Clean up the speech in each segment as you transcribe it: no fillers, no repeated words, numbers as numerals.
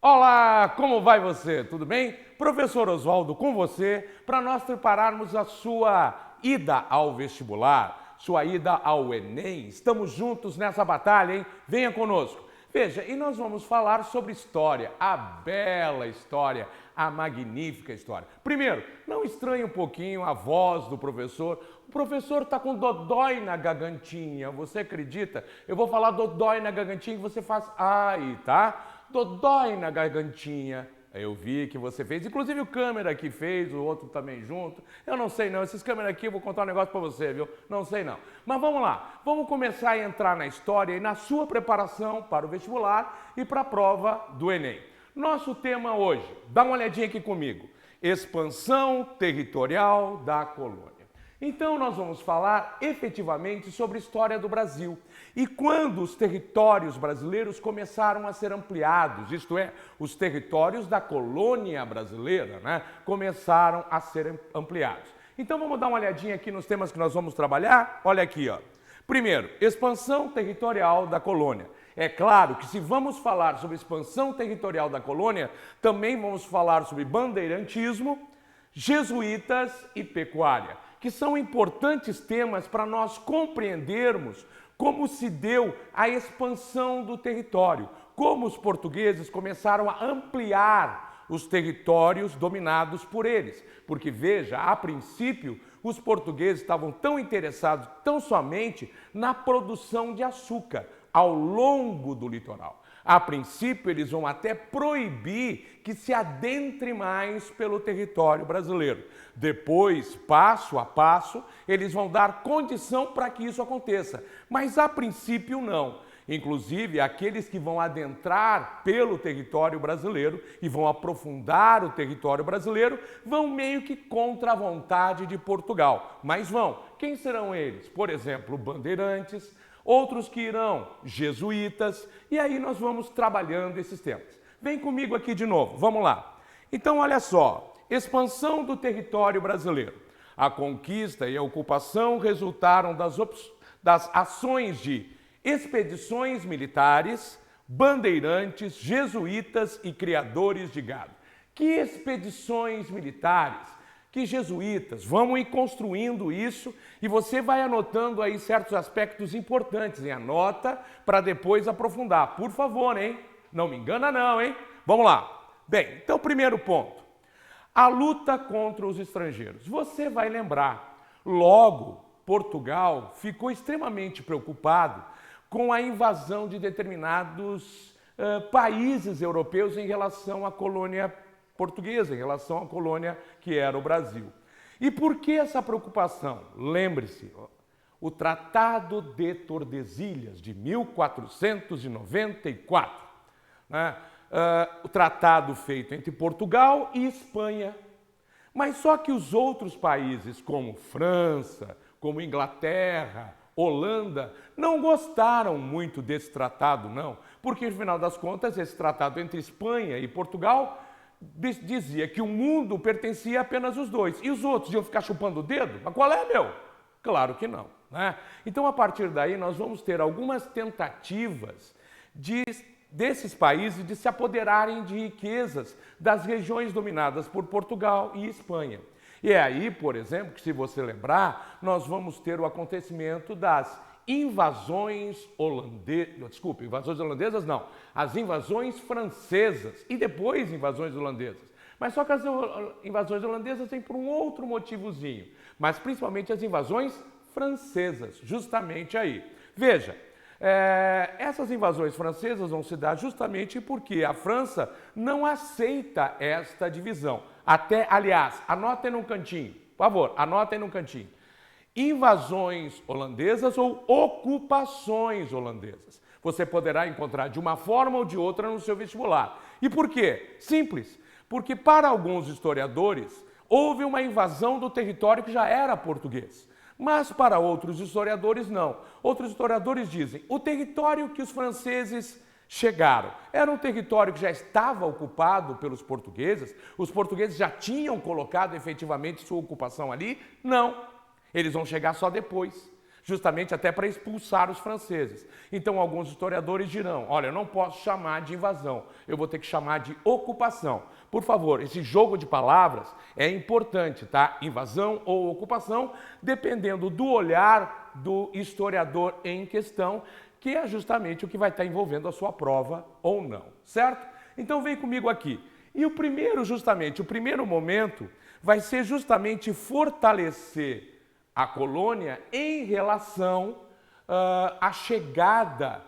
Olá, como vai você? Tudo bem? Professor Oswaldo com você para nós prepararmos a sua ida ao vestibular, sua ida ao Enem. Estamos juntos nessa batalha, hein? Venha conosco. Veja, e nós vamos falar sobre história, a bela história, a magnífica história. Primeiro, não estranhe um pouquinho a voz do professor. O professor está com dodói na gargantinha, você acredita? Eu vou falar dodói na gargantinha e você faz ai, tá? Dodói na gargantinha. Eu vi que você fez, inclusive o câmera que fez, o outro também junto. Eu não sei não, esses câmeras aqui eu vou contar um negócio pra você, viu? Não sei não. Mas vamos lá, vamos começar a entrar na história e na sua preparação para o vestibular e para a prova do Enem. Nosso tema hoje, dá uma olhadinha aqui comigo, expansão territorial da colônia. Então nós vamos falar efetivamente sobre a história do Brasil e quando os territórios brasileiros começaram a ser ampliados, isto é, os territórios da colônia brasileira, né, começaram a ser ampliados. Então vamos dar uma olhadinha aqui nos temas que nós vamos trabalhar. Olha aqui, ó. Primeiro, expansão territorial da colônia. É claro que se vamos falar sobre expansão territorial da colônia, também vamos falar sobre bandeirantismo, jesuítas e pecuária, que são importantes temas para nós compreendermos como se deu a expansão do território, como os portugueses começaram a ampliar os territórios dominados por eles. Porque veja, a princípio, os portugueses estavam tão interessados tão somente na produção de açúcar ao longo do litoral. A princípio, eles vão até proibir que se adentre mais pelo território brasileiro. Depois, passo a passo, eles vão dar condição para que isso aconteça. Mas, a princípio, não. Inclusive, aqueles que vão adentrar pelo território brasileiro e vão aprofundar o território brasileiro vão meio que contra a vontade de Portugal. Mas vão. Quem serão eles? Por exemplo, bandeirantes, outros que irão jesuítas, e aí nós vamos trabalhando esses temas. Vem comigo aqui de novo, vamos lá. Então, olha só, expansão do território brasileiro. A conquista e a ocupação resultaram das ações de expedições militares, bandeirantes, jesuítas e criadores de gado. Que expedições militares? Que jesuítas? Vamos ir construindo isso e você vai anotando aí certos aspectos importantes, hein? Anota para depois aprofundar. Por favor, hein? Não me engana não, hein? Vamos lá. Bem, então primeiro ponto. A luta contra os estrangeiros. Você vai lembrar, logo Portugal ficou extremamente preocupado com a invasão de determinados países europeus em relação à colônia portuguesa, em relação à colônia que era o Brasil. E por que essa preocupação? Lembre-se, o Tratado de Tordesilhas, de 1494, né? O tratado feito entre Portugal e Espanha. Mas só que os outros países, como França, como Inglaterra, Holanda, não gostaram muito desse tratado, não, porque, no final das contas, esse tratado entre Espanha e Portugal dizia que o mundo pertencia apenas aos dois. E os outros iam ficar chupando o dedo? Mas qual é, meu? Claro que não, né? Então, a partir daí, nós vamos ter algumas tentativas desses países de se apoderarem de riquezas das regiões dominadas por Portugal e Espanha. E é aí, por exemplo, que se você lembrar, nós vamos ter o acontecimento das invasões holandesas, desculpe, invasões holandesas não, as invasões francesas e depois invasões holandesas. Mas só que as invasões holandesas têm por um outro motivozinho, mas principalmente as invasões francesas, justamente aí. Veja, essas invasões francesas vão se dar justamente porque a França não aceita esta divisão. Até, aliás, anotem num cantinho, por favor, anotem num cantinho. Invasões holandesas ou ocupações holandesas. Você poderá encontrar de uma forma ou de outra no seu vestibular. E por quê? Simples. Porque para alguns historiadores houve uma invasão do território que já era português. Mas para outros historiadores não. Outros historiadores dizem, o território que os franceses chegaram era um território que já estava ocupado pelos portugueses? Os portugueses já tinham colocado efetivamente sua ocupação ali? Não. Eles vão chegar só depois. justamente até para expulsar os franceses. Então alguns historiadores dirão, olha, eu não posso chamar de invasão, eu vou ter que chamar de ocupação. Por favor, esse jogo de palavras é importante, tá? Invasão ou ocupação, dependendo do olhar do historiador em questão, que é justamente o que vai estar envolvendo a sua prova ou não, certo? Então vem comigo aqui. E o primeiro momento vai ser justamente fortalecer a colônia em relação à chegada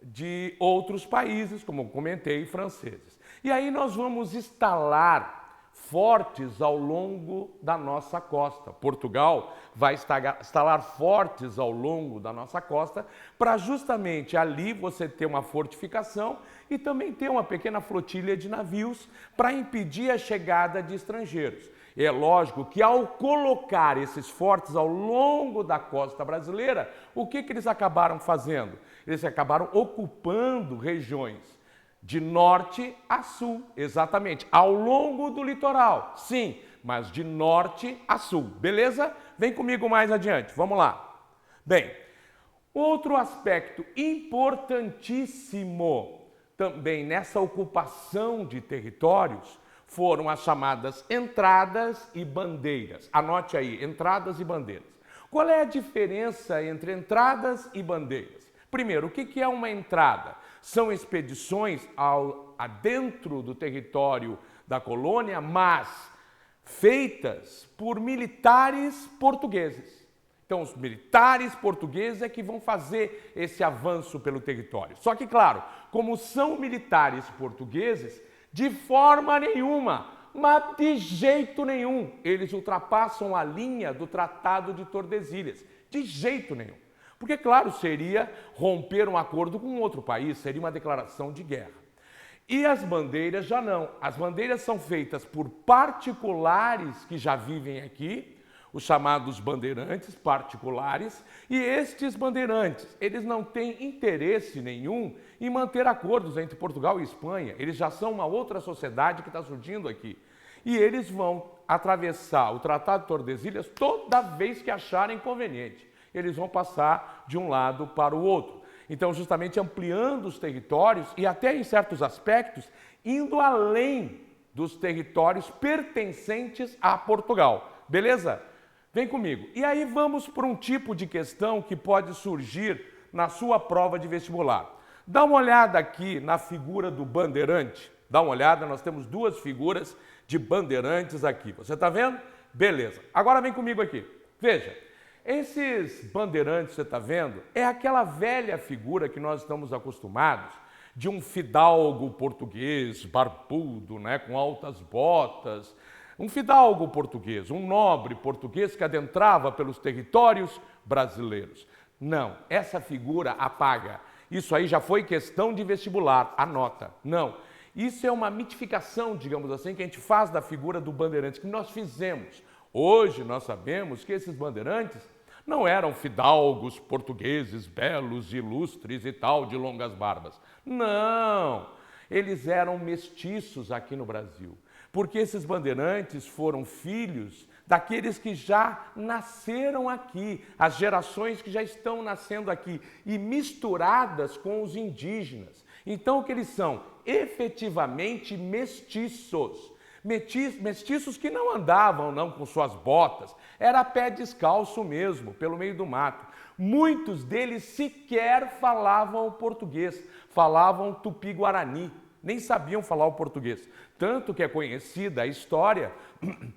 de outros países, como eu comentei, franceses. E aí nós vamos instalar fortes ao longo da nossa costa. Portugal vai instalar fortes ao longo da nossa costa para justamente ali você ter uma fortificação e também ter uma pequena flotilha de navios para impedir a chegada de estrangeiros. É lógico que ao colocar esses fortes ao longo da costa brasileira, o que eles acabaram fazendo? Eles acabaram ocupando regiões de norte a sul, exatamente, ao longo do litoral, sim, mas de norte a sul, beleza? Vem comigo mais adiante, vamos lá. Bem, outro aspecto importantíssimo também nessa ocupação de territórios foram as chamadas entradas e bandeiras. Anote aí, entradas e bandeiras. Qual é a diferença entre entradas e bandeiras? Primeiro, o que é uma entrada? São expedições dentro do território da colônia, mas feitas por militares portugueses. Então, os militares portugueses é que vão fazer esse avanço pelo território. Só que, claro, como são militares portugueses, de forma nenhuma, mas de jeito nenhum, eles ultrapassam a linha do Tratado de Tordesilhas. De jeito nenhum. Porque, claro, seria romper um acordo com outro país, seria uma declaração de guerra. E as bandeiras já não. As bandeiras são feitas por particulares que já vivem aqui, os chamados bandeirantes particulares, e estes bandeirantes, eles não têm interesse nenhum em manter acordos entre Portugal e Espanha. Eles já são uma outra sociedade que está surgindo aqui. E eles vão atravessar o Tratado de Tordesilhas toda vez que acharem conveniente. Eles vão passar de um lado para o outro. Então, justamente ampliando os territórios e até em certos aspectos, indo além dos territórios pertencentes a Portugal. Beleza? Vem comigo. E aí vamos para um tipo de questão que pode surgir na sua prova de vestibular. Dá uma olhada aqui na figura do bandeirante. Dá uma olhada, nós temos duas figuras de bandeirantes aqui. Você está vendo? Beleza. Agora vem comigo aqui. Veja. Esses bandeirantes, você está vendo, é aquela velha figura que nós estamos acostumados de um fidalgo português, barbudo, né, com altas botas, um fidalgo português, um nobre português que adentrava pelos territórios brasileiros. Não, essa figura apaga. Isso aí já foi questão de vestibular, anota. Não, isso é uma mitificação, digamos assim, que a gente faz da figura do bandeirante, que nós fizemos. Hoje nós sabemos que esses bandeirantes não eram fidalgos portugueses, belos, ilustres e tal, de longas barbas. Não, eles eram mestiços aqui no Brasil, porque esses bandeirantes foram filhos daqueles que já nasceram aqui, as gerações que já estão nascendo aqui e misturadas com os indígenas. Então, o que eles são? Efetivamente mestiços. Mestiços que não andavam não com suas botas, era pé descalço mesmo, pelo meio do mato. Muitos deles sequer falavam português, falavam tupi-guarani, nem sabiam falar o português. Tanto que é conhecida a história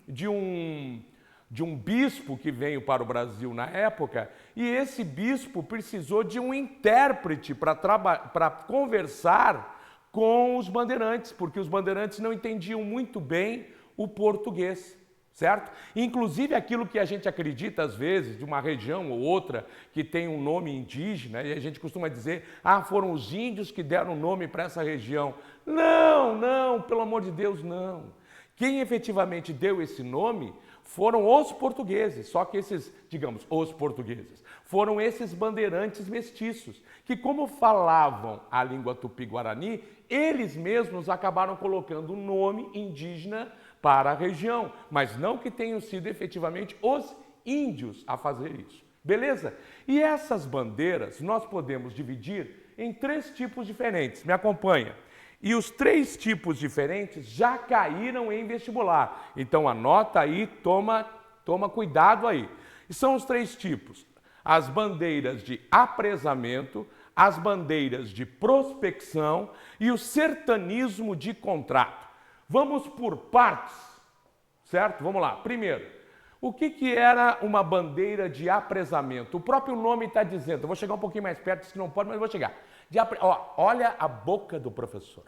de um bispo que veio para o Brasil na época, e esse bispo precisou de um intérprete para conversar com os bandeirantes, porque os bandeirantes não entendiam muito bem o português, certo? Inclusive aquilo que a gente acredita às vezes, de uma região ou outra que tem um nome indígena, e a gente costuma dizer, foram os índios que deram nome para essa região. Não, não, pelo amor de Deus, não. Quem efetivamente deu esse nome foram os portugueses, só que esses, digamos, os portugueses, foram esses bandeirantes mestiços, que como falavam a língua tupi-guarani, eles mesmos acabaram colocando o nome indígena para a região, mas não que tenham sido efetivamente os índios a fazer isso. Beleza? E essas bandeiras nós podemos dividir em 3 tipos diferentes. Me acompanha. E os 3 tipos diferentes já caíram em vestibular. Então anota aí, toma cuidado aí. E são os 3 tipos: as bandeiras de apresamento, as bandeiras de prospecção e o sertanismo de contrato. Vamos por partes, certo? Vamos lá. Primeiro, o que era uma bandeira de apresamento? O próprio nome está dizendo. Eu vou chegar um pouquinho mais perto, se não pode, mas eu vou chegar. Olha a boca do professor.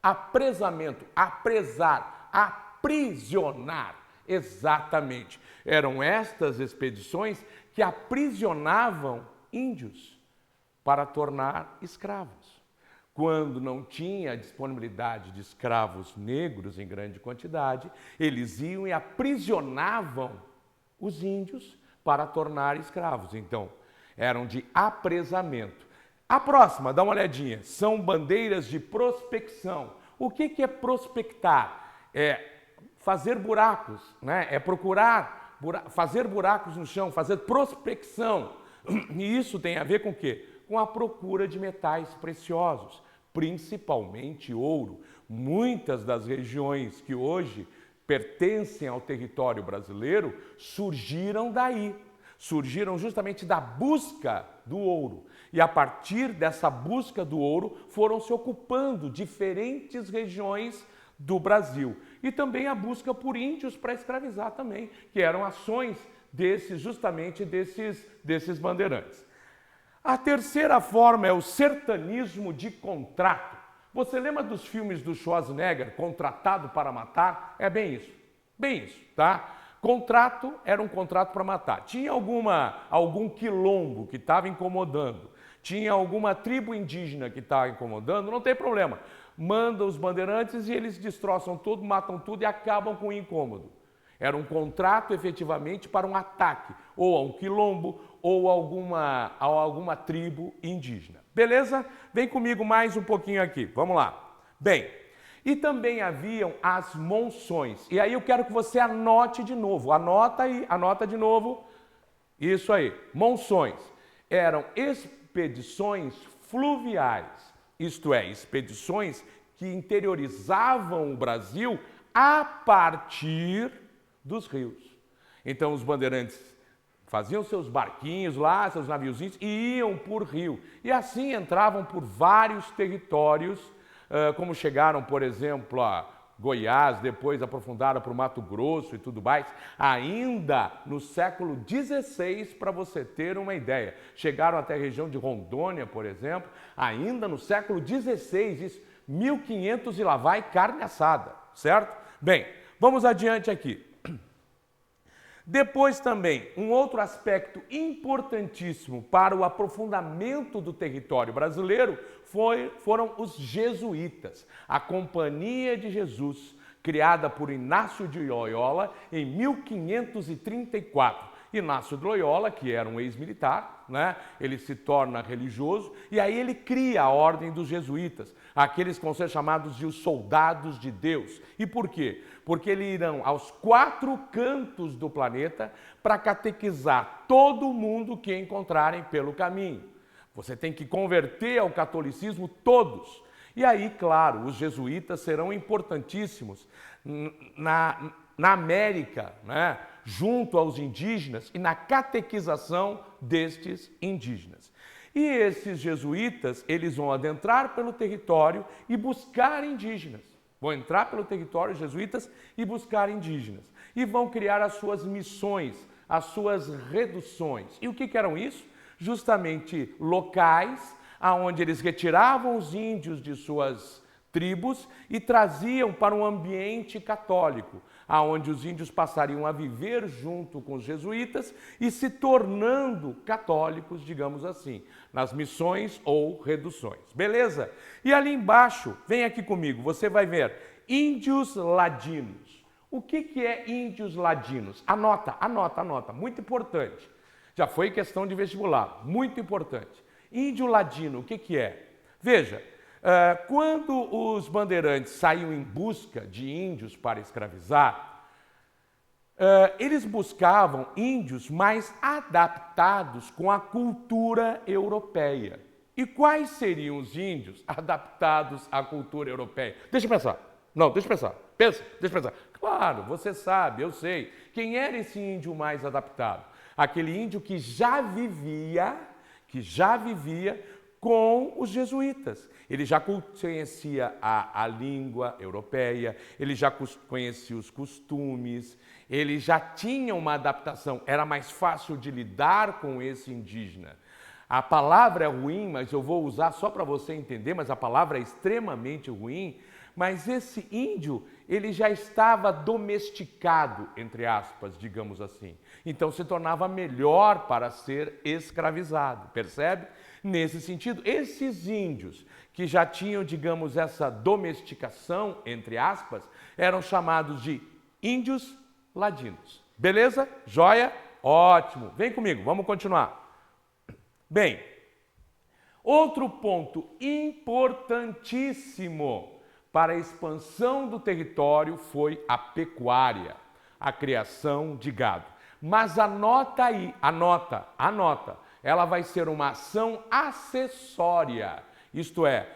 Apresamento, apresar, aprisionar. Exatamente. Eram estas expedições que aprisionavam índios para tornar escravos. Quando não tinha disponibilidade de escravos negros em grande quantidade, eles iam e aprisionavam os índios para tornar escravos. Então, eram de apresamento. A próxima, dá uma olhadinha, são bandeiras de prospecção. O que é prospectar? É fazer buracos, né? É procurar, fazer buracos no chão, fazer prospecção. E isso tem a ver com o quê? Com a procura de metais preciosos, principalmente ouro. Muitas das regiões que hoje pertencem ao território brasileiro surgiram daí, surgiram justamente da busca do ouro. E a partir dessa busca do ouro foram se ocupando diferentes regiões do Brasil. E também a busca por índios para escravizar também, que eram ações justamente desses bandeirantes. A terceira forma é o sertanismo de contrato. Você lembra dos filmes do Schwarzenegger, Contratado para Matar? É bem isso, tá? Contrato era um contrato para matar. Tinha algum quilombo que estava incomodando, tinha alguma tribo indígena que estava incomodando, não tem problema. Manda os bandeirantes e eles destroçam tudo, matam tudo e acabam com o incômodo. Era um contrato efetivamente para um ataque, ou a um quilombo, ou a alguma tribo indígena. Beleza? Vem comigo mais um pouquinho aqui. Vamos lá. Bem, e também haviam as monções. E aí eu quero que você anote de novo. Anota aí, anota de novo. Isso aí. Monções. Eram expedições fluviais. Isto é, expedições que interiorizavam o Brasil a partir dos rios. Então os bandeirantes faziam seus barquinhos lá, seus naviozinhos, e iam por rio. E assim entravam por vários territórios, como chegaram, por exemplo, a Goiás, depois aprofundaram para o Mato Grosso e tudo mais, ainda no século XVI, para você ter uma ideia. Chegaram até a região de Rondônia, por exemplo, ainda no século XVI, isso, 1500 e lá vai carne assada, certo? Bem, vamos adiante aqui. Depois também, um outro aspecto importantíssimo para o aprofundamento do território brasileiro foram os jesuítas. A Companhia de Jesus, criada por Inácio de Loyola em 1534. Inácio de Loyola, que era um ex-militar, né? Ele se torna religioso e aí ele cria a ordem dos jesuítas, aqueles que vão ser chamados de os soldados de Deus. E por quê? Porque eles irão aos 4 cantos do planeta para catequizar todo mundo que encontrarem pelo caminho. Você tem que converter ao catolicismo todos. E aí, claro, os jesuítas serão importantíssimos na América, né? Junto aos indígenas e na catequização destes indígenas. E esses jesuítas, eles vão adentrar pelo território e buscar indígenas. Vão entrar pelo território jesuítas e buscar indígenas. E vão criar as suas missões, as suas reduções. E o que eram isso? Justamente locais onde eles retiravam os índios de suas tribos e traziam para um ambiente católico, aonde os índios passariam a viver junto com os jesuítas e se tornando católicos, digamos assim, nas missões ou reduções. Beleza? E ali embaixo, vem aqui comigo, você vai ver índios ladinos. O que é índios ladinos? Anota, anota, anota, muito importante. Já foi questão de vestibular, muito importante. Índio ladino, o que é? Veja, quando os bandeirantes saíam em busca de índios para escravizar, Eles buscavam índios mais adaptados com a cultura europeia. E quais seriam os índios adaptados à cultura europeia? Deixa eu pensar. Não, deixa eu pensar. Pensa, deixa eu pensar. Claro, você sabe, eu sei. Quem era esse índio mais adaptado? Aquele índio que já vivia com os jesuítas. Ele já conhecia a língua europeia, ele já conhecia os costumes, ele já tinha uma adaptação, era mais fácil de lidar com esse indígena. A palavra é ruim, mas eu vou usar só para você entender, mas a palavra é extremamente ruim. Mas esse índio, ele já estava domesticado, entre aspas, digamos assim. Então se tornava melhor para ser escravizado, percebe? Nesse sentido, esses índios que já tinham, digamos, essa domesticação, entre aspas, eram chamados de índios ladinos. Beleza? Joia? Ótimo. Vem comigo, vamos continuar. Bem, outro ponto importantíssimo para a expansão do território foi a pecuária, a criação de gado. Mas anota aí, anota, ela vai ser uma ação acessória, isto é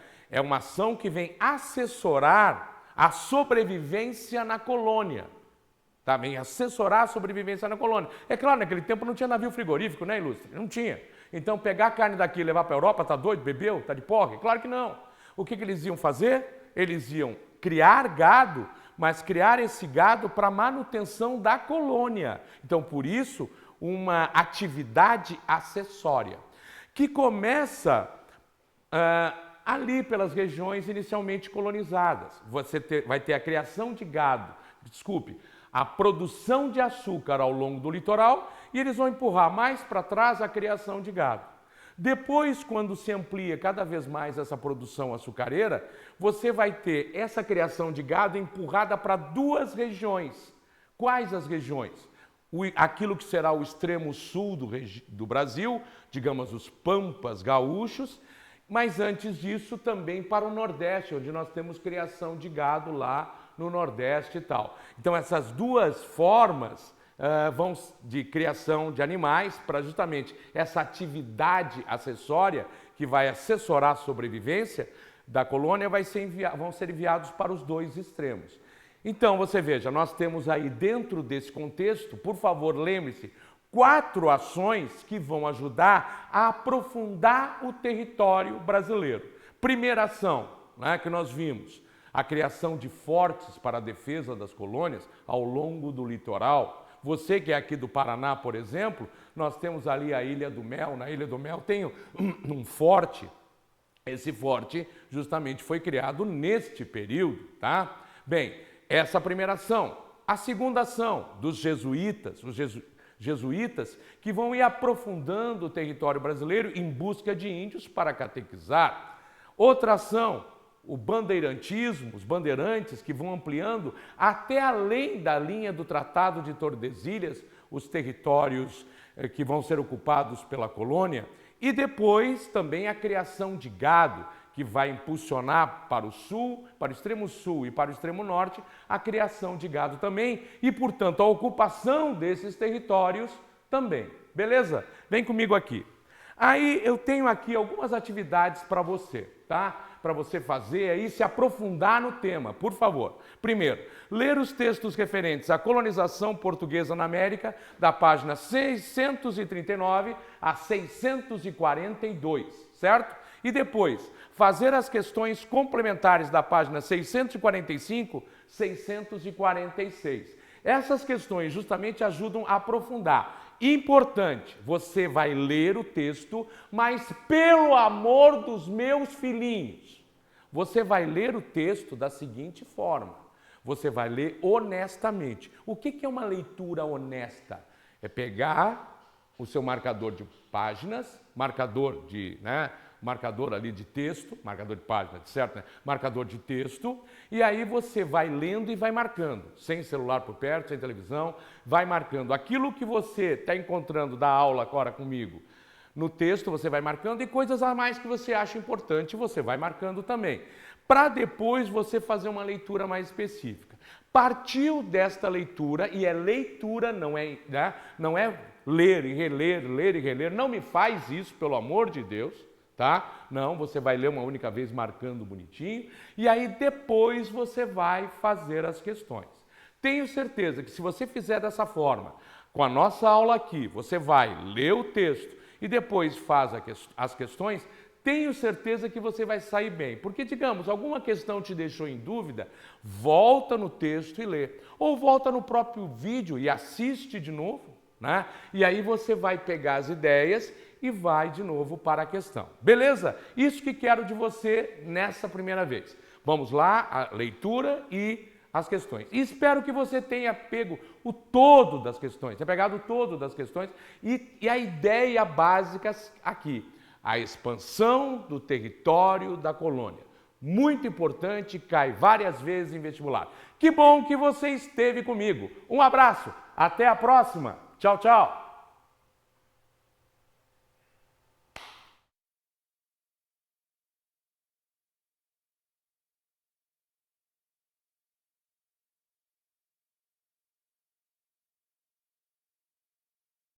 uma ação que vem assessorar a sobrevivência na colônia. Tá? Vem assessorar a sobrevivência na colônia. É claro, naquele tempo não tinha navio frigorífico, né, Ilustre? Não tinha. Então pegar a carne daqui e levar para a Europa, tá doido? Bebeu? Tá de porre? Claro que não. O que eles iam fazer? Eles iam criar gado, mas criar esse gado para manutenção da colônia. Então, por isso, uma atividade acessória, que começa ali pelas regiões inicialmente colonizadas. Você vai ter a criação de gado, a produção de açúcar ao longo do litoral, e eles vão empurrar mais para trás a criação de gado. Depois, quando se amplia cada vez mais essa produção açucareira, você vai ter essa criação de gado empurrada para duas regiões. Quais as regiões? Aquilo que será o extremo sul do Brasil, digamos os pampas gaúchos, mas antes disso também para o Nordeste, onde nós temos criação de gado lá no Nordeste e tal. Então essas duas formas vão de criação de animais para justamente essa atividade acessória que vai assessorar a sobrevivência da colônia, vão ser enviados para os dois extremos. Então, você veja, nós temos aí dentro desse contexto, por favor, lembre-se, 4 ações que vão ajudar a aprofundar o território brasileiro. Primeira ação, né, que nós vimos, a criação de fortes para a defesa das colônias ao longo do litoral. Você que é aqui do Paraná, por exemplo, nós temos ali a Ilha do Mel. Na Ilha do Mel tem um forte. Esse forte justamente foi criado neste período, tá? Bem, essa é a primeira ação. A segunda ação dos jesuítas, os jesuítas que vão ir aprofundando o território brasileiro em busca de índios para catequizar. Outra ação, o bandeirantismo, os bandeirantes que vão ampliando até além da linha do Tratado de Tordesilhas, os territórios que vão ser ocupados pela colônia. E depois também a criação de gado, que vai impulsionar para o sul, para o extremo sul e para o extremo norte, a criação de gado também e, portanto, a ocupação desses territórios também. Beleza? Vem comigo aqui. Aí eu tenho aqui algumas atividades para você, tá? Para você fazer aí, se aprofundar no tema, por favor. Primeiro, ler os textos referentes à colonização portuguesa na América, da página 639 a 642, certo? E depois, fazer as questões complementares da página 645, 646. Essas questões justamente ajudam a aprofundar. Importante, você vai ler o texto, mas pelo amor dos meus filhinhos, você vai ler o texto da seguinte forma. Você vai ler honestamente. O que é uma leitura honesta? É pegar o seu marcador de páginas, marcador ali de texto, marcador de página, certo, né? Marcador de texto, e aí você vai lendo e vai marcando, sem celular por perto, sem televisão, vai marcando aquilo que você está encontrando da aula agora comigo. No texto você vai marcando e coisas a mais que você acha importante você vai marcando também, para depois você fazer uma leitura mais específica. Partiu desta leitura, e é leitura, não é, né? Não é ler e reler, não me faz isso, pelo amor de Deus, tá? Não, você vai ler uma única vez marcando bonitinho, e aí depois você vai fazer as questões. Tenho certeza que se você fizer dessa forma, com a nossa aula aqui, você vai ler o texto e depois faz as questões, tenho certeza que você vai sair bem. Porque, digamos, alguma questão te deixou em dúvida, volta no texto e lê. Ou volta no próprio vídeo e assiste de novo, né? E aí você vai pegar as ideias e vai de novo para a questão. Beleza? Isso que quero de você nessa primeira vez. Vamos lá, a leitura e as questões. E espero que você tenha pego o todo das questões, tenha pegado o todo das questões e a ideia básica aqui. A expansão do território da colônia. Muito importante, cai várias vezes em vestibular. Que bom que você esteve comigo. Um abraço, até a próxima. Tchau, tchau.